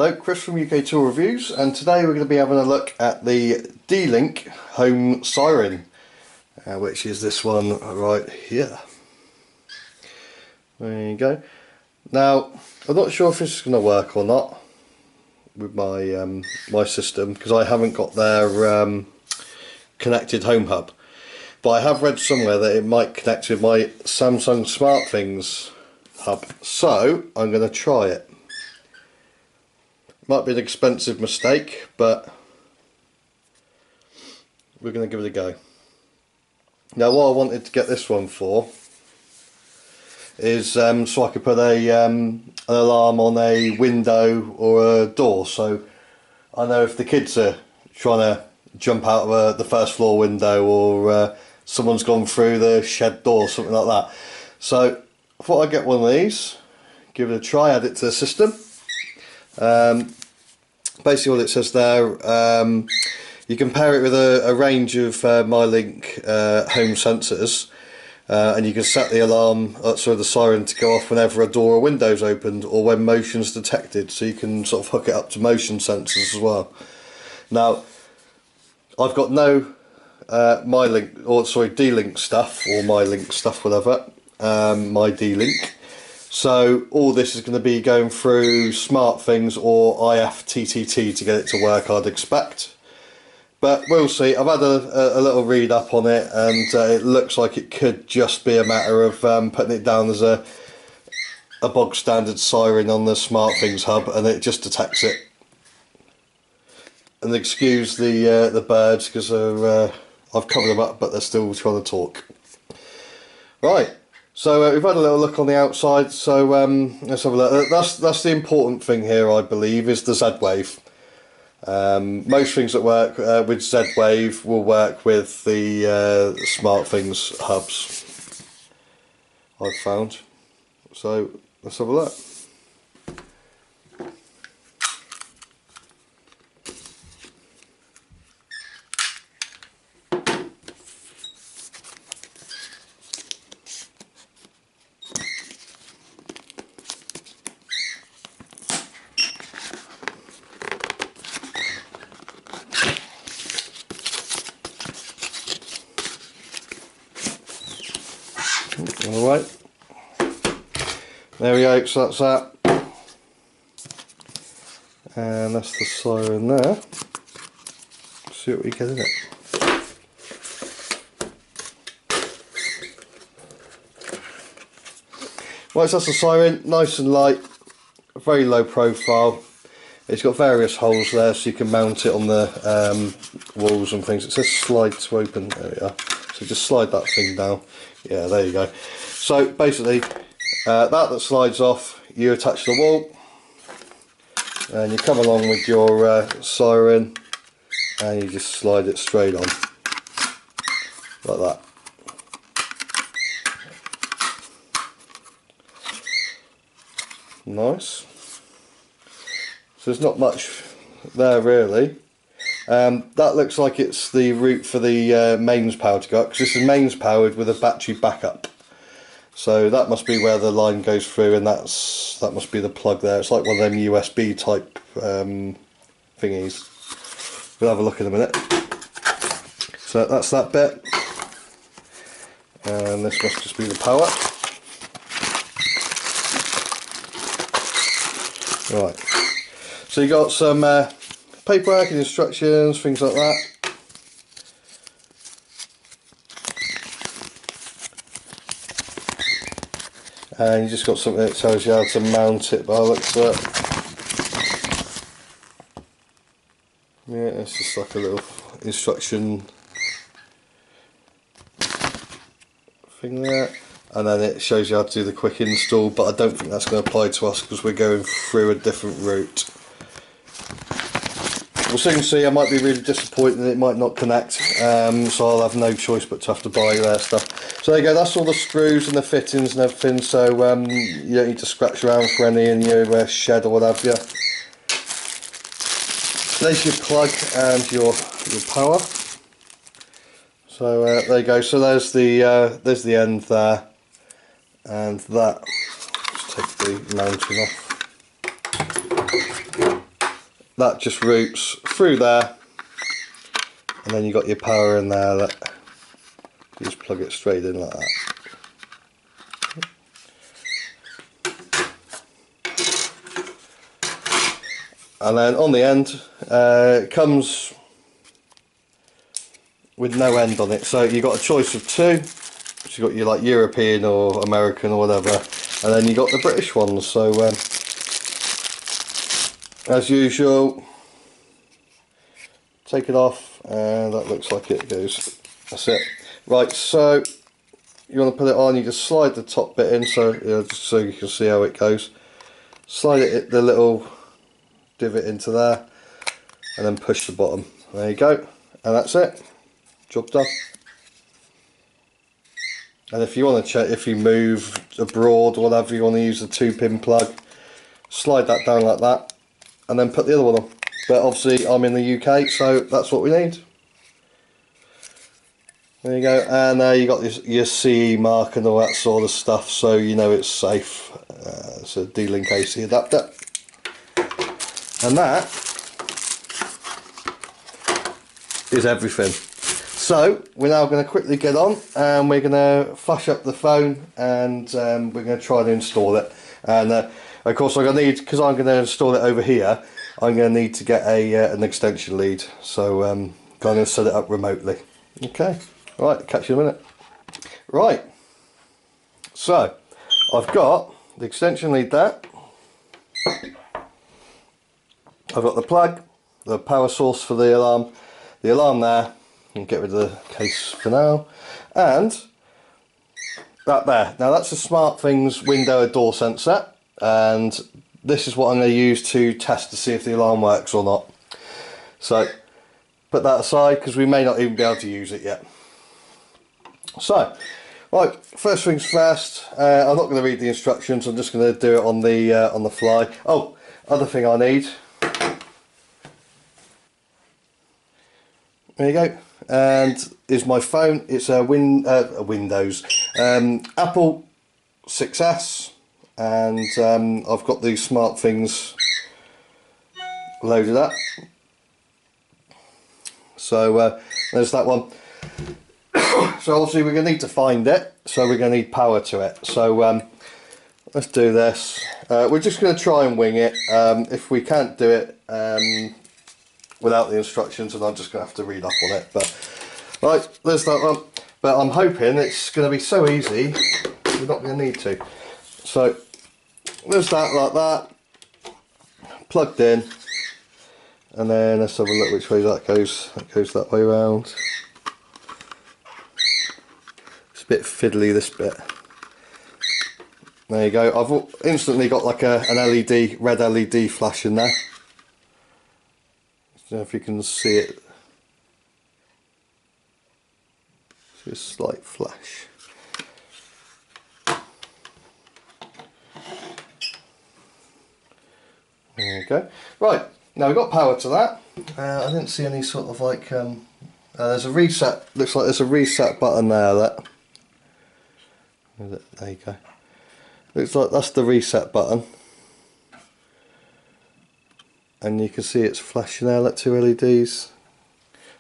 Hello, Chris from UK Tool Reviews, and today we're going to be having a look at the D-Link Home Siren, which is this one right here. There you go. Now, I'm not sure if this is going to work or not with my my system, because I haven't got their connected home hub, but I have read somewhere that it might connect with my Samsung SmartThings hub, so I'm going to try it. Might be an expensive mistake, but we're going to give it a go. Now, what I wanted to get this one for is so I could put an alarm on a window or a door, so I know if the kids are trying to jump out of the first floor window, or someone's gone through the shed door, something like that. So I thought I'd get one of these, give it a try, add it to the system. Basically what it says there, you can pair it with a range of Mydlink home sensors, and you can set the alarm, the siren, to go off whenever a door or window is opened or when motion's detected, so you can sort of hook it up to motion sensors as well. Now, I've got no D-Link stuff, or Mydlink stuff, whatever, my D-Link. So all this is going to be going through SmartThings or IFTTT to get it to work, I'd expect. But we'll see. I've had a little read up on it, and it looks like it could just be a matter of putting it down as a bog standard siren on the SmartThings hub, and it just detects it. And excuse the birds, because I've covered them up, but they're still trying to talk. Right. So we've had a little look on the outside, so let's have a look. That's the important thing here, I believe, is the Z-Wave. Most things that work with Z-Wave will work with the SmartThings hubs, I've found. So let's have a look. Alright, there we go, so that's that, and that's the siren there. Let's see what we get in it. Right, so that's the siren, nice and light, very low profile. It's got various holes there, so you can mount it on the walls and things. It says slide to open, there we are. So just slide that thing down. Yeah, there you go. So basically, that slides off, you attach the wall, and you come along with your siren, and you just slide it straight on, like that. Nice. So there's not much there really. That looks like it's the route for the mains power to go up, because this is mains powered with a battery backup. So that must be where the line goes through, and that must be the plug there. It's like one of them USB type thingies. We'll have a look in a minute. So that's that bit, and this must just be the power. Right. So you got some paperwork and instructions, things like that. And you just got something that tells you how to mount it by the looks of it. Yeah, it's just like a little instruction thing there. And then it shows you how to do the quick install, but I don't think that's going to apply to us because we're going through a different route. We'll soon see. I might be really disappointed that it might not connect, so I'll have no choice but to have to buy their stuff. So there you go, that's all the screws and the fittings and everything, so you don't need to scratch around for any in your shed or what have you. There's your plug and your power. So there you go, so there's the end there, and that, let's take the mounting off. that just routes through there, and then you got your power in there that you just plug it straight in like that. And then on the end, it comes with no end on it, so you got a choice of two. So you got your like European or American or whatever, and then you got the British ones. So as usual, take it off, and that looks like it goes. That's it. Right, so you want to put it on, you just slide the top bit in, so just so you can see how it goes. Slide it the little divot into there, and then push the bottom. There you go, and that's it. Job done. And if you want to check, if you move abroad or whatever, you want to use the 2-pin plug, slide that down like that, and then put the other one on. But obviously I'm in the UK, so that's what we need. There you go, and you got your CE mark and all that sort of stuff, so you know it's safe. It's a D-Link AC adapter. And that is everything. So we're now going to quickly get on, and we're going to flash up the phone, and we're going to try and install it. And of course I'm going to need, because I'm going to install it over here, I'm going to need to get an extension lead. So I'm going to set it up remotely. Okay, right, catch you in a minute. Right, so I've got the extension lead there. I've got the plug, the power source for the alarm there, and get rid of the case for now, and that there. Now that's a SmartThings window and door sensor, and this is what I'm going to use to test to see if the alarm works or not. So put that aside, because we may not even be able to use it yet. So right, first things first, I'm not going to read the instructions, I'm just going to do it on the fly. Oh, other thing I need, there you go, and is my phone. It's a Windows Apple 6S, and I've got the SmartThings loaded up. So there's that one. So obviously we're going to need to find it, so we're going to need power to it. So let's do this. We're just going to try and wing it. If we can't do it without the instructions, and I'm just going to have to read up on it. But right, there's that one. But I'm hoping it's going to be so easy we're not going to need to. So there's that, like that, plugged in, and then let's have a look which way that goes. That goes that way around. It's a bit fiddly, this bit. There you go. I've instantly got like an LED, red LED flash in there. I don't know if you can see it. It's a slight flash. There you go. Right, now we've got power to that. I didn't see any sort of like, there's a reset, looks like there's a reset button there. There you go. Looks like that's the reset button. And you can see it's flashing there like 2 LEDs.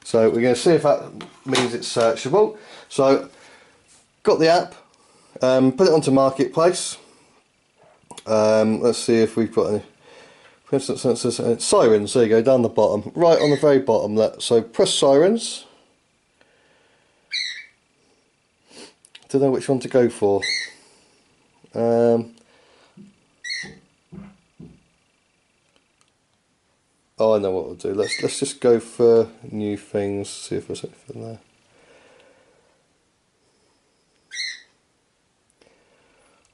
So we're going to see if that means it's searchable. So got the app, put it onto Marketplace. Let's see if we've got any. For instance, it says sirens. There you go, down the bottom, right on the very bottom. So press sirens. Don't know which one to go for. Oh, I know what we'll do. Let's just go for new things. See if there's anything there.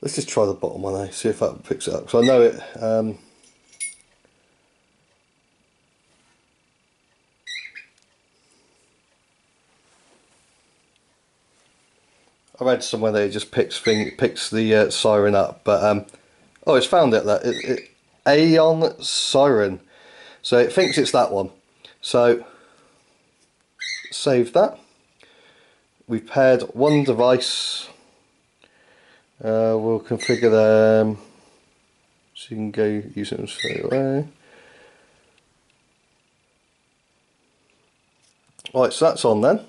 Let's just try the bottom one. See if that picks it up. So I know it. I read somewhere that it just picks the siren up, but oh, it's found it. That Aeon Siren. So it thinks it's that one. So save that. We've paired one device. We'll configure them so you can go use it straight away. Right, so that's on then.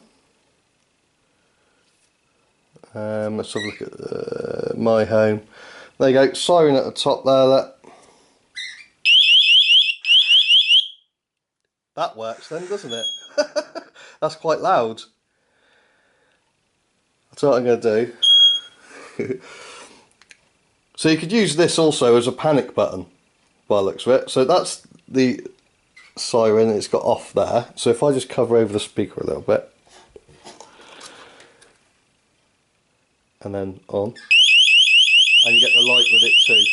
Let's have a look at my home. There you go, siren at the top there. That works then, doesn't it? That's quite loud. That's what I'm going to do. So you could use this also as a panic button by the looks of it. So that's the siren, it's got off there. So if I just cover over the speaker a little bit and then on, and you get the light with it too.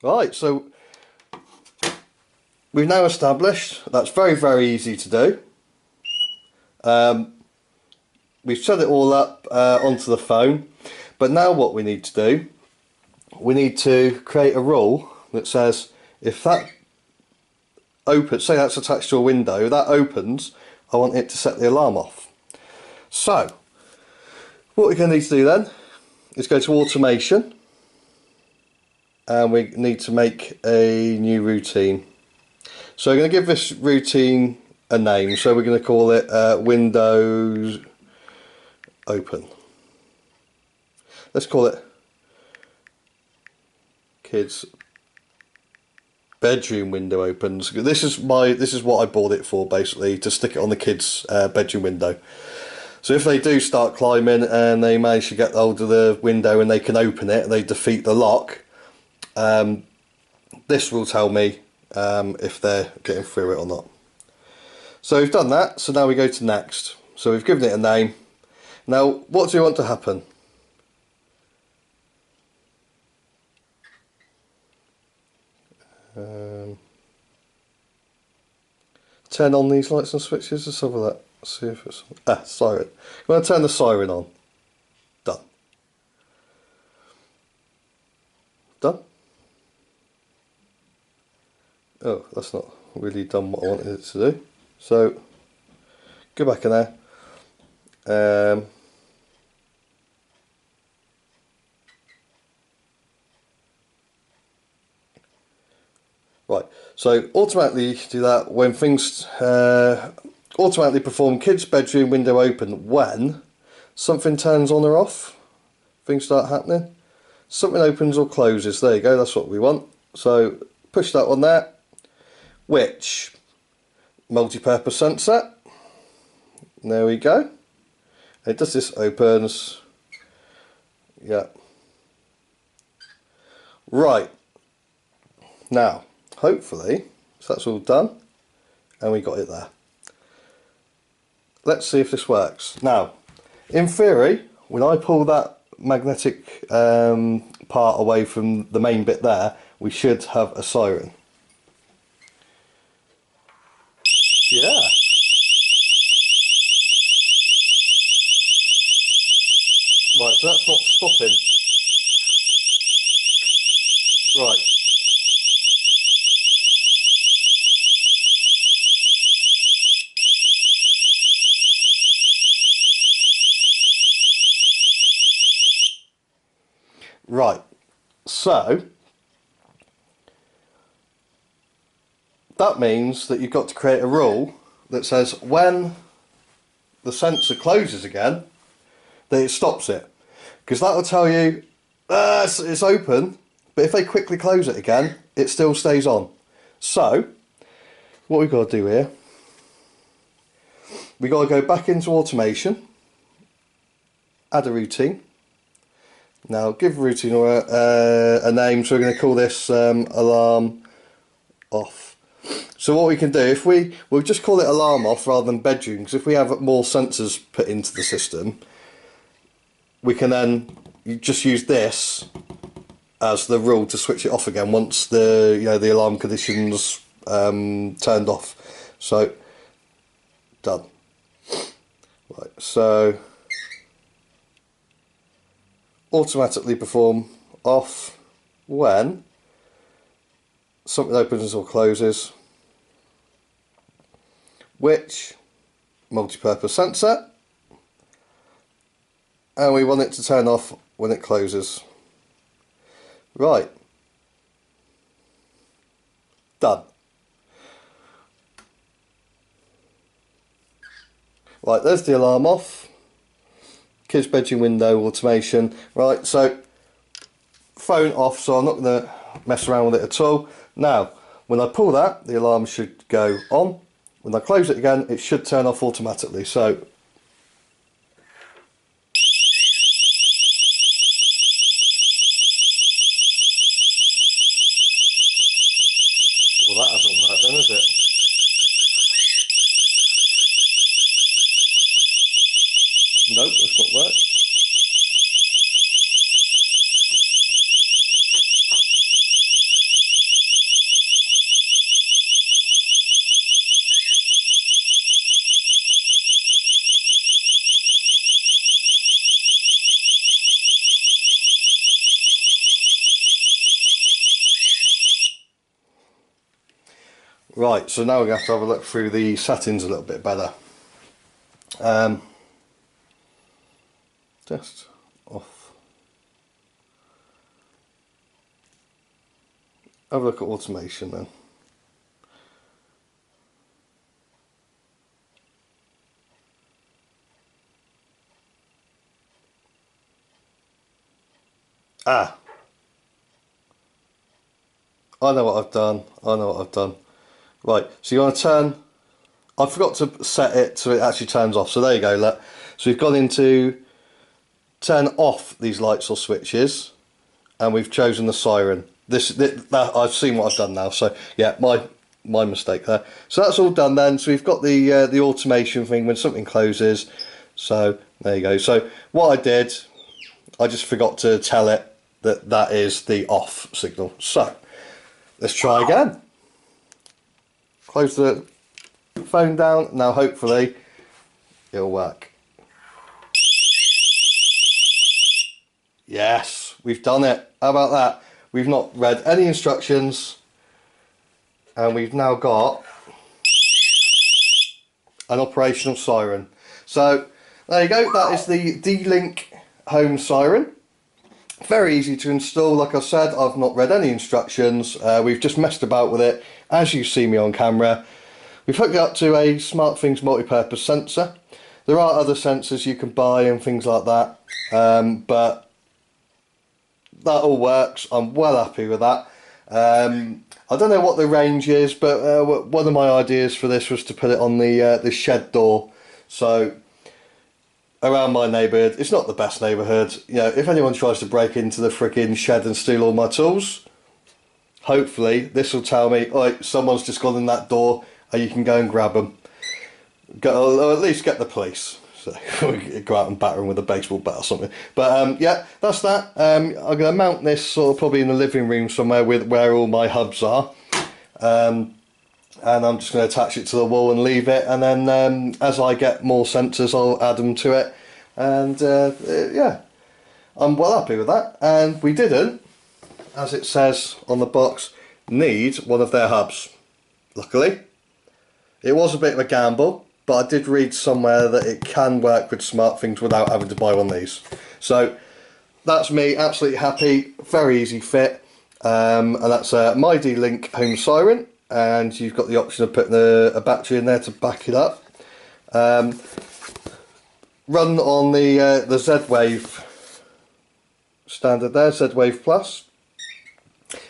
Right, so we've now established that's very, very easy to do. We've set it all up onto the phone, but now what we need to do, we need to create a rule that says if that opens, say that's attached to a window, that opens, I want it to set the alarm off. So what we're going to need to do then is go to automation, and we need to make a new routine. So we're going to give this routine a name, so we're going to call it Windows Open. Let's call it Kids Bedroom Window Opens. This is what I bought it for, basically, to stick it on the kids' bedroom window. So if they do start climbing and they manage to get hold of the window and they can open it, they defeat the lock, this will tell me if they're getting through it or not. So we've done that, so now we go to next. So we've given it a name. Now what do you want to happen? Turn on these lights and switches. Let's have a look. See if it's siren. I'm going to turn the siren on. Done. Done. Oh, that's not really done what I wanted it to do. So go back in there. Right, so automatically do that when things automatically perform kids bedroom window open when something turns on or off, things start happening, something opens or closes. There you go, that's what we want. So push that one there, which multi-purpose sensor, there we go. It does this, opens, yeah. Right, now hopefully, so that's all done, and we got it there. Let's see if this works. Now, in theory, when I pull that magnetic part away from the main bit there, we should have a siren. Yeah. Right, so that's not stopping. Right. Right, so that means that you've got to create a rule that says when the sensor closes again, that it stops it. Because that will tell you it's open, but if they quickly close it again, it still stays on. So what we've got to do here, we've got to go back into automation, add a routine. Now give routine a name, so we're going to call this alarm off. So what we can do, if we'll just call it alarm off rather than bedroom, because if we have more sensors put into the system, we can then just use this as the rule to switch it off again once the the alarm conditions turned off. So done. Right, so automatically perform off when something opens or closes, which multi-purpose sensor, and we want it to turn off when it closes. Right, Done. Right, there's the alarm off. Kids bedroom window automation. Right, so phone off, so I'm not going to mess around with it at all. Now, when I pull that, the alarm should go on. When I close it again, it should turn off automatically. So, well, that hasn't worked then, has it? Nope, that's not worked. Right, so now we're going to have to have a look through the settings a little bit better. Just off. Have a look at automation then. Ah, I know what I've done. Right, so you want to turn, I forgot to set it so it actually turns off. So there you go, look. So we've gone into turn off these lights or switches, and we've chosen the siren. That I've seen what I've done now. So yeah, my mistake there. So that's all done then. So we've got the automation thing when something closes. So there you go. So what I did, I just forgot to tell it that that is the off signal. So let's try again. Close the phone down. Now hopefully it'll work. Yes, we've done it. How about that? We've not read any instructions and we've now got an operational siren. So there you go, that is the D-Link Home Siren. Very easy to install. Like I said, I've not read any instructions. We've just messed about with it as you see me on camera. We've hooked it up to a SmartThings multi-purpose sensor. There are other sensors you can buy and things like that, but that all works. I'm well happy with that. I don't know what the range is, but one of my ideas for this was to put it on the shed door. So around my neighbourhood, it's not the best neighbourhood. You know, if anyone tries to break into the freaking shed and steal all my tools, hopefully this will tell me, oh, someone's just gone in that door and you can go and grab them. Or at least get the police. So go out and batter them with a baseball bat or something. But yeah, that's that. I'm going to mount this sort of probably in the living room somewhere with where all my hubs are. And I'm just going to attach it to the wall and leave it. And then as I get more sensors, I'll add them to it. And yeah, I'm well happy with that. And we didn't, as it says on the box, need one of their hubs. Luckily, it was a bit of a gamble. But I did read somewhere that it can work with SmartThings without having to buy one of these. So that's me, absolutely happy, very easy fit. And that's my D-Link Home Siren. And you've got the option of putting a battery in there to back it up. Run on the Z-Wave standard there, Z-Wave Plus.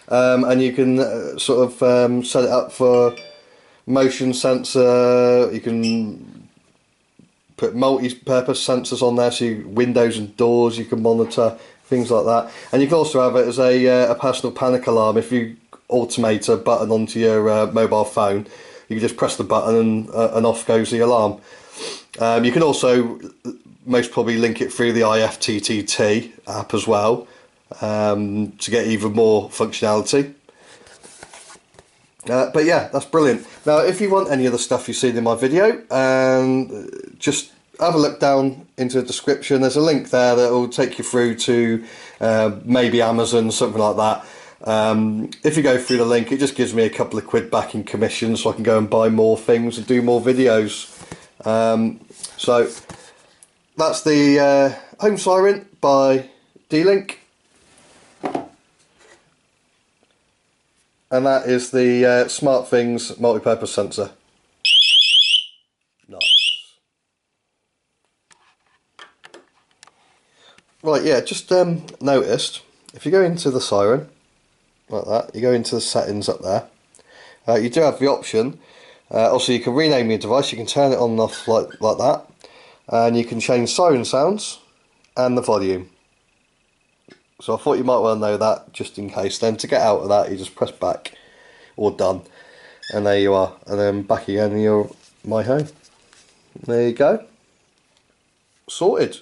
And you can sort of set it up for motion sensor. You can put multi-purpose sensors on there, so windows and doors you can monitor, things like that. And you can also have it as a personal panic alarm. If you automate a button onto your mobile phone, you can just press the button and off goes the alarm. You can also most probably link it through the IFTTT app as well, to get even more functionality. But yeah, that's brilliant. Now if you want any of the stuff you've seen in my video, just have a look down into the description. There's a link there that will take you through to maybe Amazon, something like that. If you go through the link, it just gives me a couple of quid back in commission, so I can go and buy more things and do more videos. So that's the Home Siren by D-Link. and that is the SmartThings multi-purpose sensor. Nice. Right, yeah, just noticed, if you go into the siren, like that, you go into the settings up there, you do have the option, also you can rename your device, you can turn it on and off like that, and you can change siren sounds and the volume. So I thought you might well know that, just in case. Then to get out of that, you just press back, or done, and there you are, and then back again and you're my home. There you go, sorted.